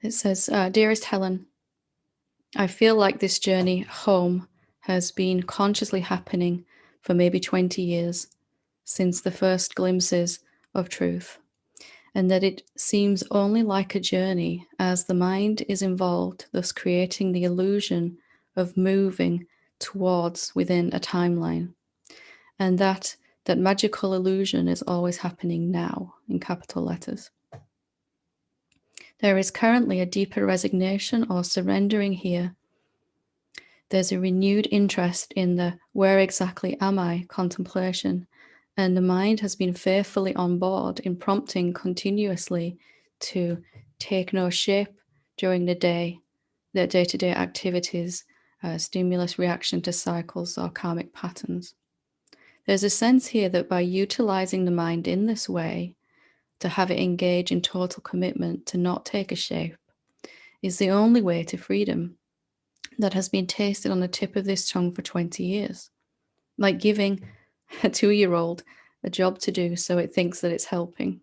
It says, Dearest Helen, I feel like this journey home has been consciously happening for maybe 20 years since the first glimpses of truth, and that it seems only like a journey as the mind is involved, thus creating the illusion of moving towards within a timeline, and that magical illusion is always happening now in capital letters. There is currently a deeper resignation or surrendering here. There's a renewed interest in the where exactly am I contemplation, and the mind has been faithfully on board in prompting continuously to take no shape during the day, their day-to-day activities, stimulus reaction to cycles or karmic patterns. There's a sense here that by utilizing the mind in this way, to have it engage in total commitment to not take a shape, is the only way to freedom that has been tasted on the tip of this tongue for 20 years. Like giving a 2-year-old a job to do so it thinks that it's helping.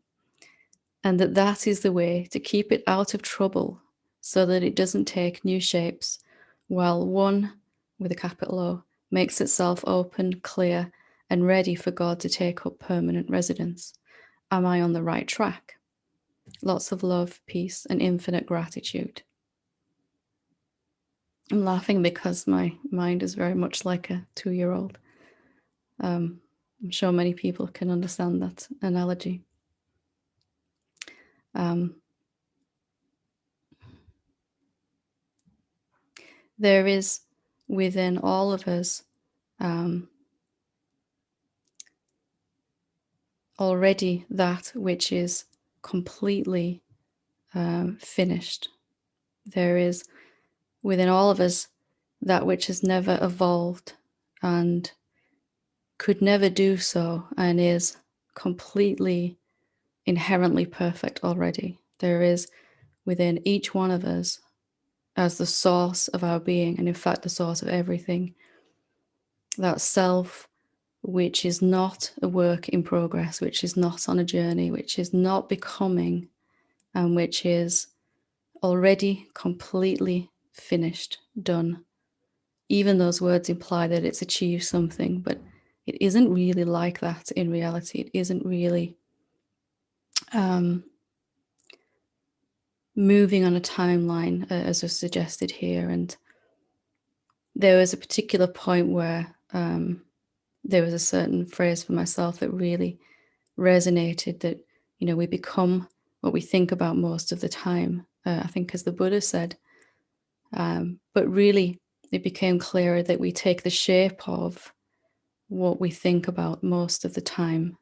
And that is the way to keep it out of trouble so that it doesn't take new shapes, while one, with a capital O, makes itself open, clear, and ready for God to take up permanent residence. Am I on the right track? Lots of love, peace, and infinite gratitude. I'm laughing because my mind is very much like a 2-year-old. I'm sure many people can understand that analogy. There is within all of us already that which is completely finished. There is within all of us that which has never evolved and could never do so, and is completely inherently perfect already. There is within each one of us, as the source of our being, and in fact the source of everything, that self which is not a work in progress, which is not on a journey, which is not becoming, and which is already completely finished, done. Even those words imply that it's achieved something, but it isn't really like that in reality. It isn't really moving on a timeline, as was suggested here. And there was a particular point where there was a certain phrase for myself that really resonated, that, you know, we become what we think about most of the time, I think, as the Buddha said. But really, it became clearer that we take the shape of what we think about most of the time.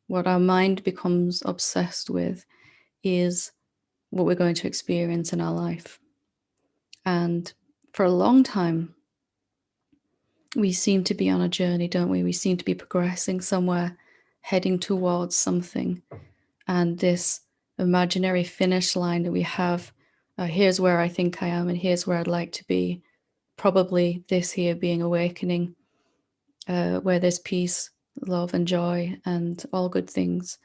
What our mind becomes obsessed with is what we're going to experience in our life. And for a long time, we seem to be on a journey, don't we? We seem to be progressing somewhere, heading towards something. And this imaginary finish line that we have, here's where I think I am and here's where I'd like to be. Probably this here being awakening, where there's peace, love, and joy, and all good things.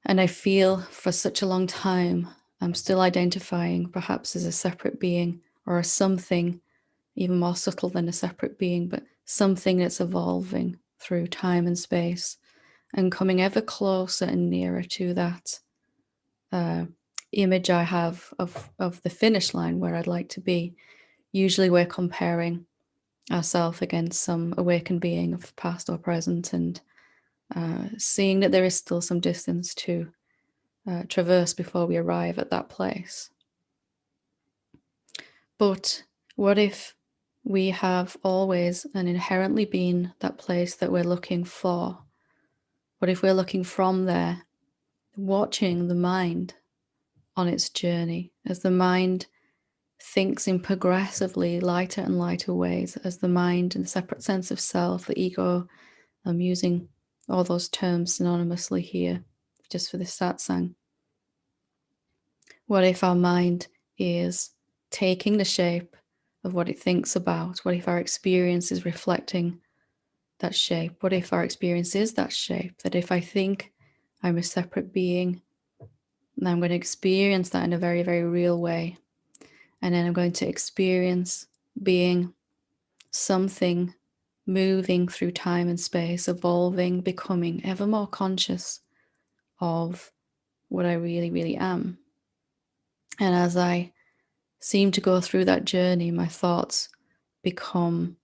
And I feel for such a long time, I'm still identifying perhaps as a separate being, or as something even more subtle than a separate being, but something that's evolving through time and space and coming ever closer and nearer to that image I have of the finish line where I'd like to be. Usually we're comparing ourselves against some awakened being of past or present, and seeing that there is still some distance to traverse before we arrive at that place. But what if we have always and inherently been that place that we're looking for? What if we're looking from there, watching the mind on its journey, as the mind thinks in progressively lighter and lighter ways, as the mind and the separate sense of self, the ego, I'm using all those terms synonymously here, just for this satsang. What if our mind is taking the shape of what it thinks about? What if our experience is reflecting that shape? What if our experience is that shape? That if I think I'm a separate being, And I'm going to experience that in a very, very real way. And then I'm going to experience being something moving through time and space, evolving, becoming ever more conscious of what I really, really am. And as I seem to go through that journey, my thoughts become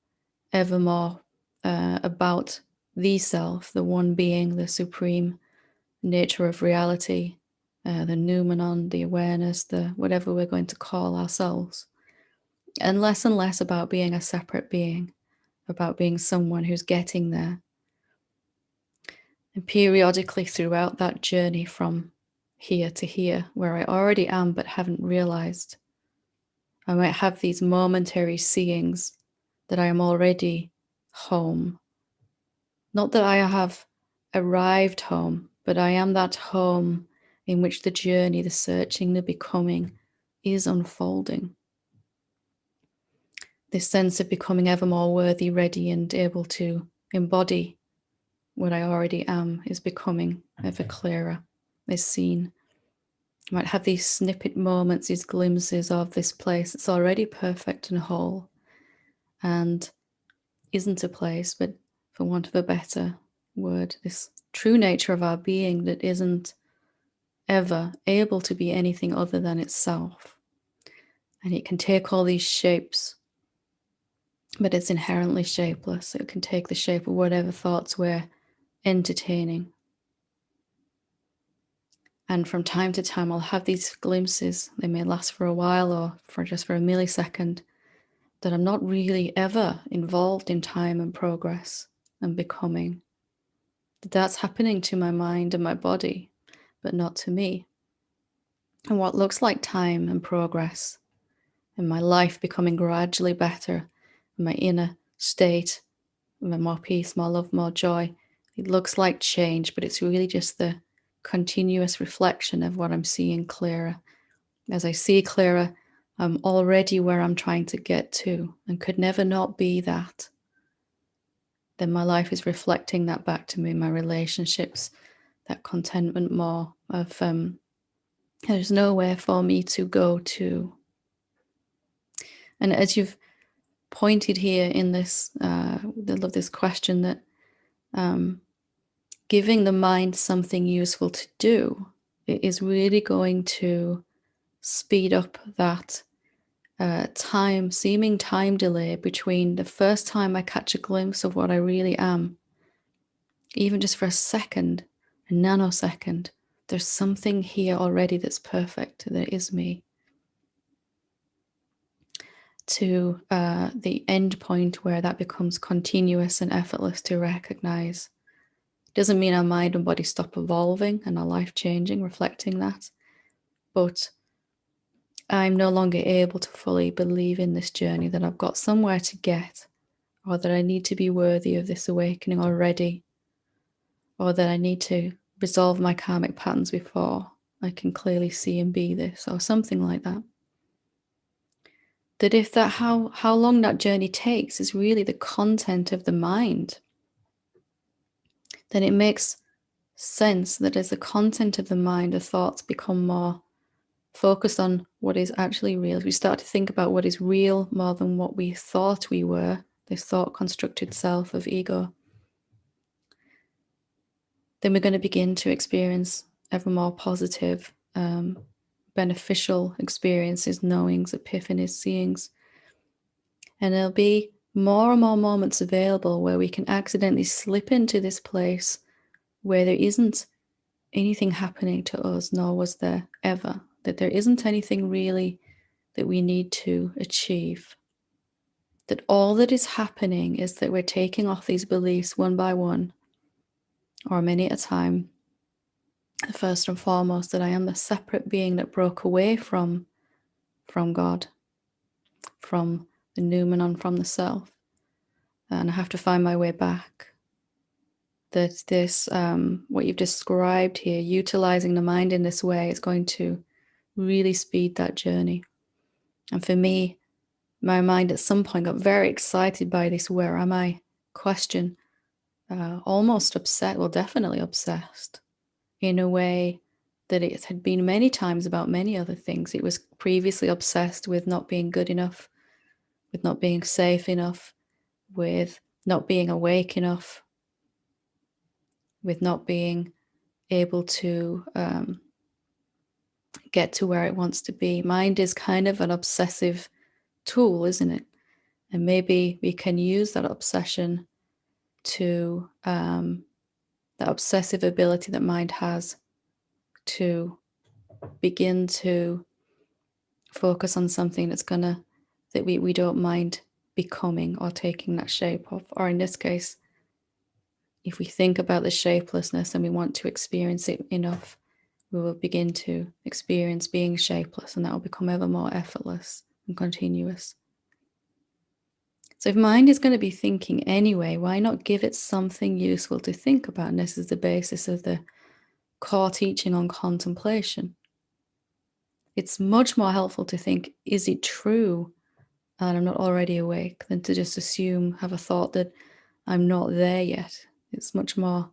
ever more about the self, the one being, the supreme nature of reality, the noumenon, the awareness, the whatever we're going to call ourselves. And less about being a separate being, about being someone who's getting there. And periodically throughout that journey from here to here, where I already am but haven't realized, I might have these momentary seeings that I am already home. Not that I have arrived home, but I am that home in which the journey, the searching, the becoming is unfolding. This sense of becoming ever more worthy, ready, and able to embody what I already am is becoming ever clearer, is seen. I might have these snippet moments, these glimpses of this place that's already perfect and whole and isn't a place, but for want of a better word, this true nature of our being that isn't ever able to be anything other than itself. And it can take all these shapes, but it's inherently shapeless. It can take the shape of whatever thoughts we're entertaining. And from time to time, I'll have these glimpses. They may last for a while or for just for a millisecond, that I'm not really ever involved in time and progress and becoming. That's happening to my mind and my body, but not to me. And what looks like time and progress and my life becoming gradually better, and my inner state, more peace, more love, more joy, it looks like change, but it's really just the continuous reflection of what I'm seeing clearer. As I see clearer, I'm already where I'm trying to get to and could never not be that. Then my life is reflecting that back to me, my relationships, that contentment more of there's nowhere for me to go to. And as you've pointed here in this, I love this question that giving the mind something useful to do, it is really going to speed up that seeming time delay between the first time I catch a glimpse of what I really am, even just for a second, a nanosecond. There's something here already that's perfect, that is me. To the end point where that becomes continuous and effortless to recognize. Doesn't mean our mind and body stop evolving and our life changing, reflecting that. But I'm no longer able to fully believe in this journey, that I've got somewhere to get, or that I need to be worthy of this awakening already, or that I need to resolve my karmic patterns before I can clearly see and be this, or something like that. That if that how long that journey takes is really the content of the mind, then it makes sense that as the content of the mind, the thoughts become more focused on what is actually real. We start to think about what is real more than what we thought we were, this thought constructed self of ego. Then we're going to begin to experience ever more positive, beneficial experiences, knowings, epiphanies, seeings. And there'll be more and more moments available where we can accidentally slip into this place where there isn't anything happening to us, nor was there ever, that there isn't anything really that we need to achieve. That all that is happening is that we're taking off these beliefs one by one, or many at a time. First and foremost, that I am the separate being that broke away from God, from the noumenon, from the self. And I have to find my way back. That this, what you've described here, utilizing the mind in this way, is going to really speed that journey. And for me, my mind at some point got very excited by this "where am I?" question, almost upset, well, definitely obsessed, in a way that it had been many times about many other things. It was previously obsessed with not being good enough, with not being safe enough, with not being awake enough, with not being able to get to where it wants to be. Mind is kind of an obsessive tool, isn't it? And maybe we can use that obsession to, that obsessive ability that mind has to begin to focus on something that's that we don't mind becoming or taking that shape of. Or in this case, if we think about the shapelessness and we want to experience it enough, we will begin to experience being shapeless, and that will become ever more effortless and continuous. So if mind is going to be thinking anyway, why not give it something useful to think about? And this is the basis of the core teaching on contemplation. It's much more helpful to think, is it true and I'm not already awake, than to just assume, have a thought that I'm not there yet. It's much more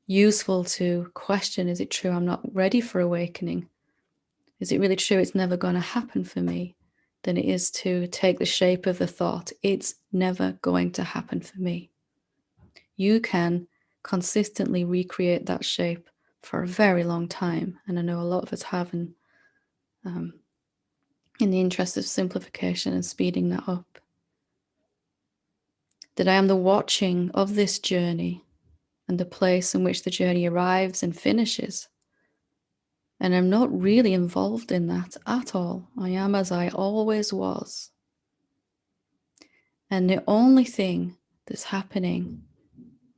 useful to question, is it true I'm not ready for awakening? Is it really true it's never going to happen for me? Than it is to take the shape of the thought, it's never going to happen for me. You can consistently recreate that shape for a very long time, and I know a lot of us have, and in the interest of simplification and speeding that up, that I am the watching of this journey and the place in which the journey arrives and finishes. And I'm not really involved in that at all. I am as I always was. And the only thing that's happening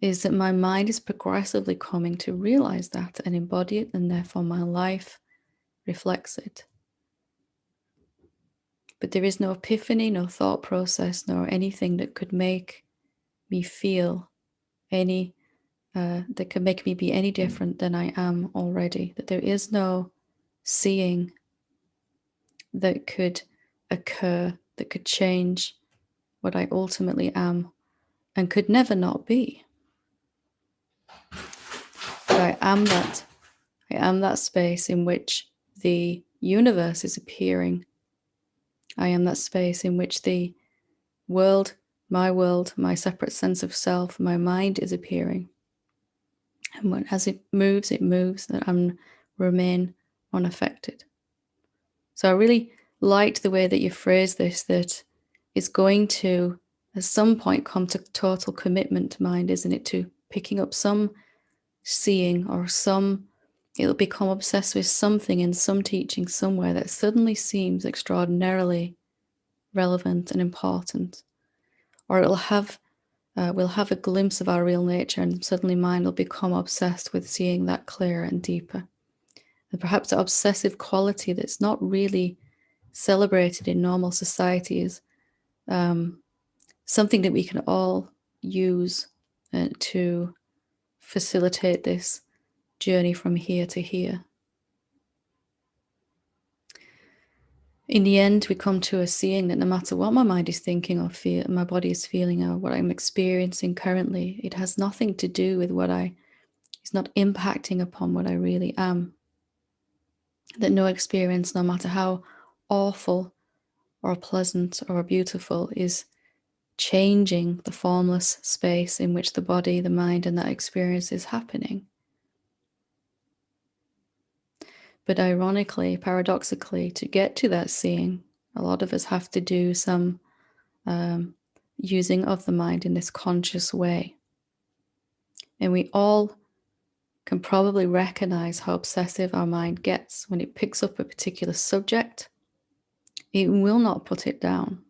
is that my mind is progressively coming to realize that and embody it, and therefore my life reflects it. But there is no epiphany, no thought process, nor anything that could make me feel any, that could make me be any different than I am already. That there is no seeing that could occur, that could change what I ultimately am and could never not be. But I am that space in which the universe is appearing. I am that space in which the world, my separate sense of self, my mind is appearing. And as it moves, that I remain unaffected. So I really liked the way that you phrased this, that it's going to, at some point, come to total commitment to mind, isn't it? To picking up some seeing or it'll become obsessed with something in some teaching somewhere that suddenly seems extraordinarily relevant and important. Or we'll have a glimpse of our real nature, and suddenly mind will become obsessed with seeing that clearer and deeper. And perhaps the obsessive quality that's not really celebrated in normal society is something that we can all use to facilitate this journey from here to here. In the end, we come to a seeing that no matter what my mind is thinking or my body is feeling, or what I'm experiencing currently, it has nothing to do with it's not impacting upon what I really am. That no experience, no matter how awful or pleasant or beautiful, is changing the formless space in which the body, the mind, and that experience is happening. But ironically, paradoxically, to get to that seeing, a lot of us have to do some using of the mind in this conscious way. And we all can probably recognize how obsessive our mind gets when it picks up a particular subject. It will not put it down.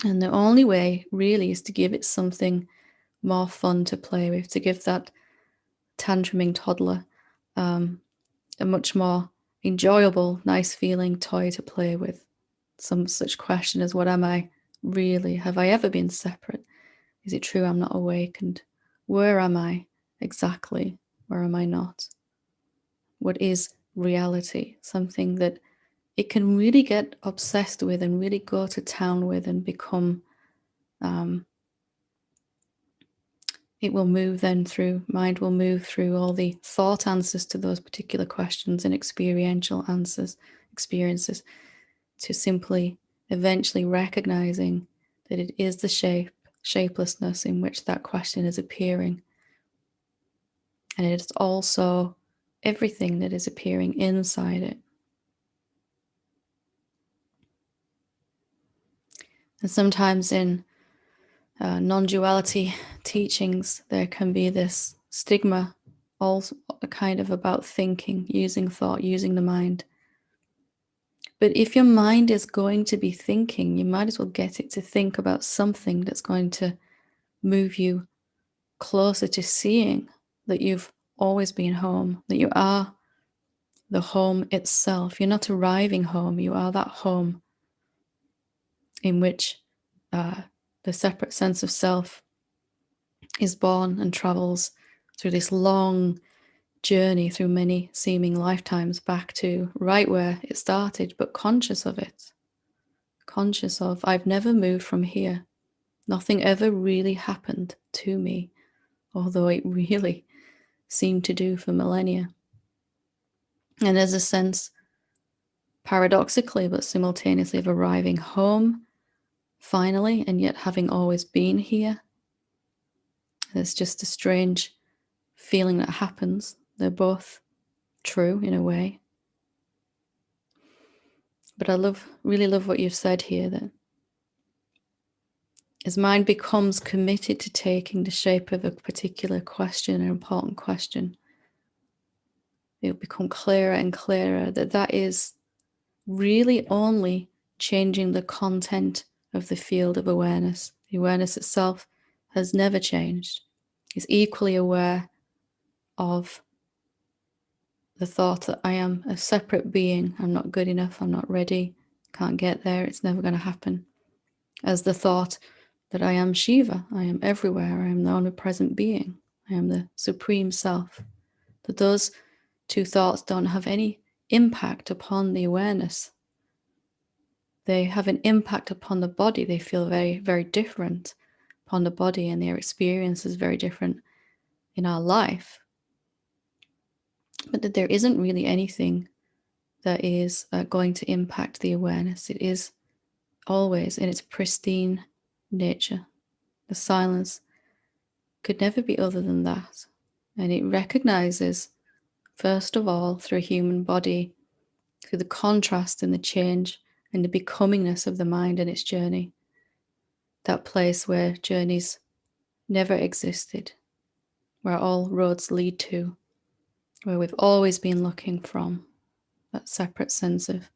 And the only way really is to give it something more fun to play with, to give that tantruming toddler a much more enjoyable, nice feeling toy to play with. Some such question as, what am I really? Have I ever been separate? Is it true I'm not awakened? Where am I exactly? Where am I not? What is reality? Something that it can really get obsessed with and really go to town with and become it will move then through, mind will move through all the thought answers to those particular questions and experiential experiences, to simply eventually recognizing that it is the shapelessness in which that question is appearing. And it is also everything that is appearing inside it. And sometimes in non-duality teachings, there can be this stigma, also kind of about thinking, using thought, using the mind. But if your mind is going to be thinking, you might as well get it to think about something that's going to move you closer to seeing that you've always been home, that you are the home itself. You're not arriving home, you are that home in which the separate sense of self is born and travels through this long journey through many seeming lifetimes back to right where it started, but conscious of it. Conscious of, I've never moved from here. Nothing ever really happened to me, although it really seemed to do for millennia. And there's a sense, paradoxically, but simultaneously, of arriving home finally, and yet having always been here. There's just a strange feeling that happens. They're both true in a way. But I really love what you've said here, that as mind becomes committed to taking the shape of a particular question, an important question, it'll become clearer and clearer that that is really only changing the content of the field of awareness. The awareness itself has never changed. It's equally aware of the thought that I am a separate being, I'm not good enough, I'm not ready, can't get there, it's never going to happen, as the thought that I am Shiva, I am everywhere, I am the omnipresent being, I am the supreme self. That those two thoughts don't have any impact upon the awareness. They have an impact upon the body. They feel very, very different upon the body, and their experience is very different in our life. But that there isn't really anything that is going to impact the awareness. It is always in its pristine nature. The silence could never be other than that. And it recognizes, first of all, through a human body, through the contrast and the change and the becomingness of the mind and its journey, that place where journeys never existed, where all roads lead to, where we've always been looking from. That separate sense of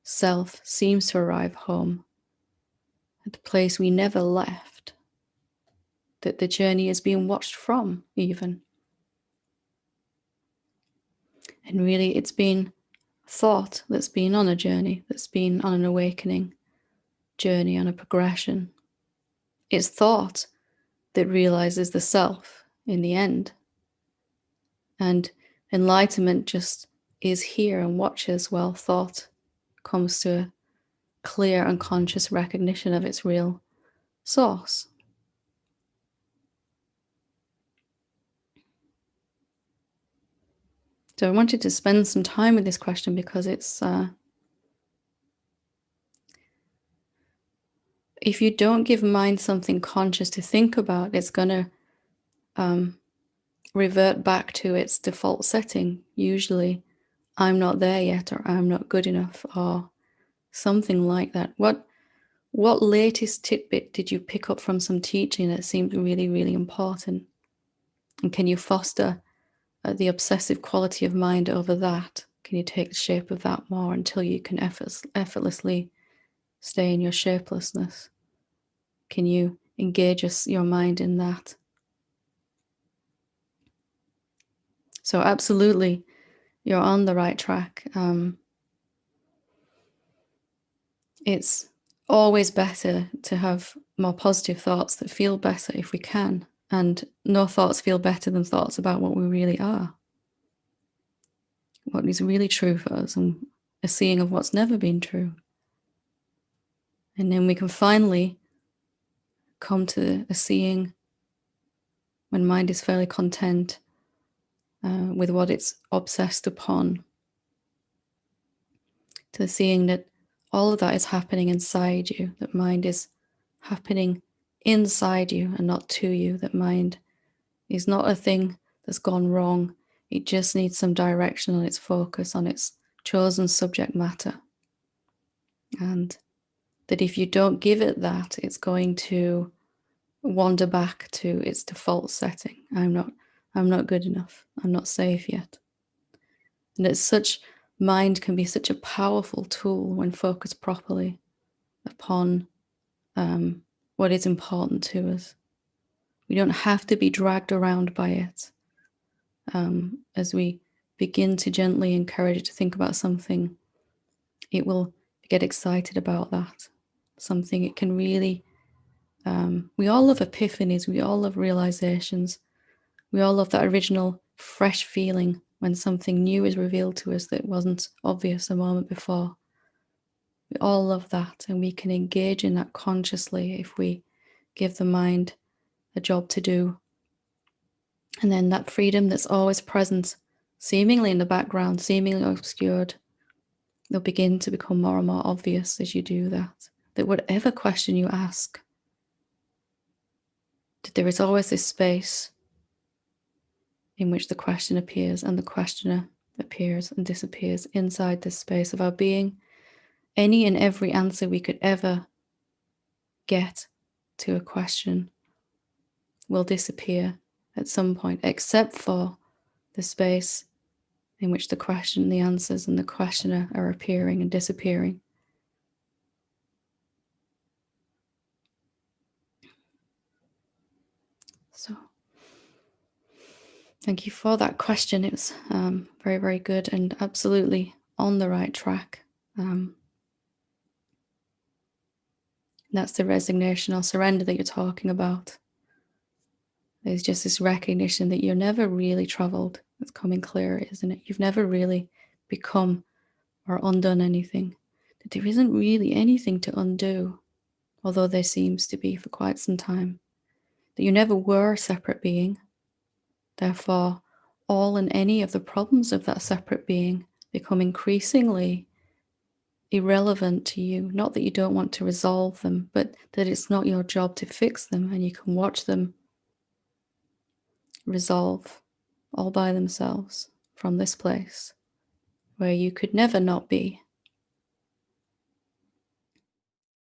self seems to arrive home at the place we never left, that the journey is being watched from even. And really it's been thought that's been on a journey, that's been on an awakening journey, on a progression. It's thought that realizes the self in the end. And enlightenment just is here and watches while thought comes to a clear and conscious recognition of its real source. So I wanted to spend some time with this question because it's, if you don't give mind something conscious to think about, it's going to revert back to its default setting. Usually, I'm not there yet, or I'm not good enough, or something like that. What latest tidbit did you pick up from some teaching that seemed really, really important? And can you foster the obsessive quality of mind over that? Can you take the shape of that more until you can effortlessly stay in your shapelessness? Can you engage your mind in that? So absolutely, you're on the right track. It's always better to have more positive thoughts that feel better if we can. And no thoughts feel better than thoughts about what we really are, what is really true for us, and a seeing of what's never been true. And then we can finally come to a seeing when mind is fairly content with what it's obsessed upon, to seeing that all of that is happening inside you, that mind is happening inside you and not to you, that mind is not a thing that's gone wrong. It just needs some direction on its focus, on its chosen subject matter. And that if you don't give it that, it's going to wander back to its default setting. I'm not good enough. I'm not safe yet. And it's such mind can be such a powerful tool when focused properly upon what is important to us. We don't have to be dragged around by it. As we begin to gently encourage it to think about something, it will get excited about that. Something it can really, we all love epiphanies, we all love realizations, we all love that original fresh feeling when something new is revealed to us that wasn't obvious a moment before. We all love that, and we can engage in that consciously if we give the mind a job to do. And then that freedom that's always present, seemingly in the background, seemingly obscured, they'll begin to become more and more obvious as you do that. That whatever question you ask, that there is always this space in which the question appears and the questioner appears and disappears inside this space of our being. Any and every answer we could ever get to a question will disappear at some point, except for the space in which the question, the answers, and the questioner are appearing and disappearing. So, thank you for that question. It was very, very good and absolutely on the right track. That's the resignation or surrender that you're talking about. There's just this recognition that you're never really traveled. It's coming clearer, isn't it? You've never really become or undone anything. That there isn't really anything to undo, although there seems to be for quite some time. That you never were a separate being. Therefore, all and any of the problems of that separate being become increasingly irrelevant to you. Not that you don't want to resolve them, but that it's not your job to fix them, and you can watch them resolve all by themselves from this place where you could never not be.